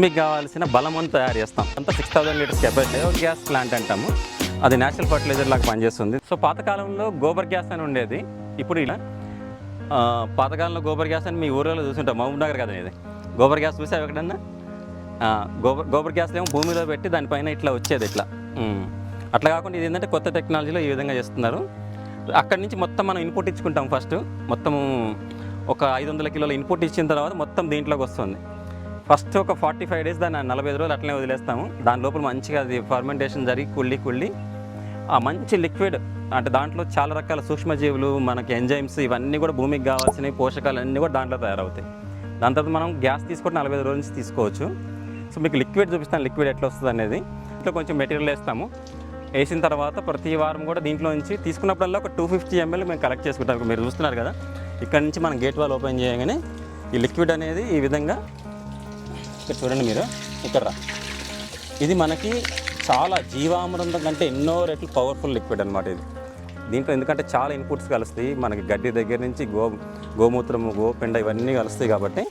మీకు కావాల్సిన బలమంతా తయారు చేస్తాం. అంతా 6000 లీటర్స్ కెపాసిటీ గ్యాస్ ప్లాంట్ అంటాము. అది నేచురల్ ఫర్టిలైజర్ లాగా పనిచేస్తుంది. సో పాతకాలంలో గోబర్ గ్యాస్ అని ఉండేది. ఇప్పుడు ఇలా పాతకాలంలో గోబర్ గ్యాస్ అని మీ ఊరిలో చూస్తుంటాం. మహబూబ్ నగర్ కదా ఇది. గోబర్ గ్యాస్ చూసావు ఎక్కడన్నా? గోబర్ గ్యాస్ ఏమో భూమిలో పెట్టి దానిపైన ఇట్లా వచ్చేది ఇట్లా. అట్లా కాకుండా ఇది ఏంటంటే కొత్త టెక్నాలజీలో ఈ విధంగా చేస్తున్నారు. అక్కడి నుంచి మొత్తం మనం ఇన్పుట్ ఇచ్చుకుంటాం. ఫస్ట్ మొత్తం ఒక 500 కిలోల ఇన్పుట్ ఇచ్చిన తర్వాత మొత్తం దీంట్లోకి వస్తుంది. ఫస్ట్ ఒక 45 డేస్ దాన్ని 45 రోజులు అట్లనే వదిలేస్తాము. దాని లోపల మంచిగా అది ఫర్మెంటేషన్ జరిగి కుళ్ళి ఆ మంచి లిక్విడ్ అంటే దాంట్లో చాలా రకాల సూక్ష్మజీవులు, మనకి ఎంజైమ్స్, ఇవన్నీ కూడా భూమికి కావాల్సినవి పోషకాలు అన్నీ కూడా దాంట్లో తయారవుతాయి. దాని తర్వాత మనం గ్యాస్ తీసుకుంటే 45 రోజుల నుంచి తీసుకోవచ్చు. సో మీకు లిక్విడ్ చూపిస్తాను, లిక్విడ్ ఎట్లా వస్తుంది అనేది. ఇంట్లో కొంచెం మెటీరియల్ వేస్తాము. వేసిన తర్వాత ప్రతి వారం కూడా దీంట్లో నుంచి తీసుకున్నప్పుడల్లా ఒక 250 ml మేము కలెక్ట్ చేసుకుంటాం. మీరు చూస్తున్నారు కదా, ఇక్కడ నుంచి మనం గేట్ వాల్ ఓపెన్ చేయగానే ఈ లిక్విడ్ అనేది ఈ విధంగా ఇక్కడ చూడండి మీరు, ఇక్కడ ఇది మనకి చాలా జీవామృతం కంటే ఎన్నో రెట్లు పవర్ఫుల్ లిక్విడ్ అనమాట ఇది. దీంట్లో ఎందుకంటే చాలా ఇన్పుట్స్ కలుస్తాయి మనకి, గడ్డి దగ్గర నుంచి గోమూత్రము, గోపెండ ఇవన్నీ కలుస్తాయి కాబట్టి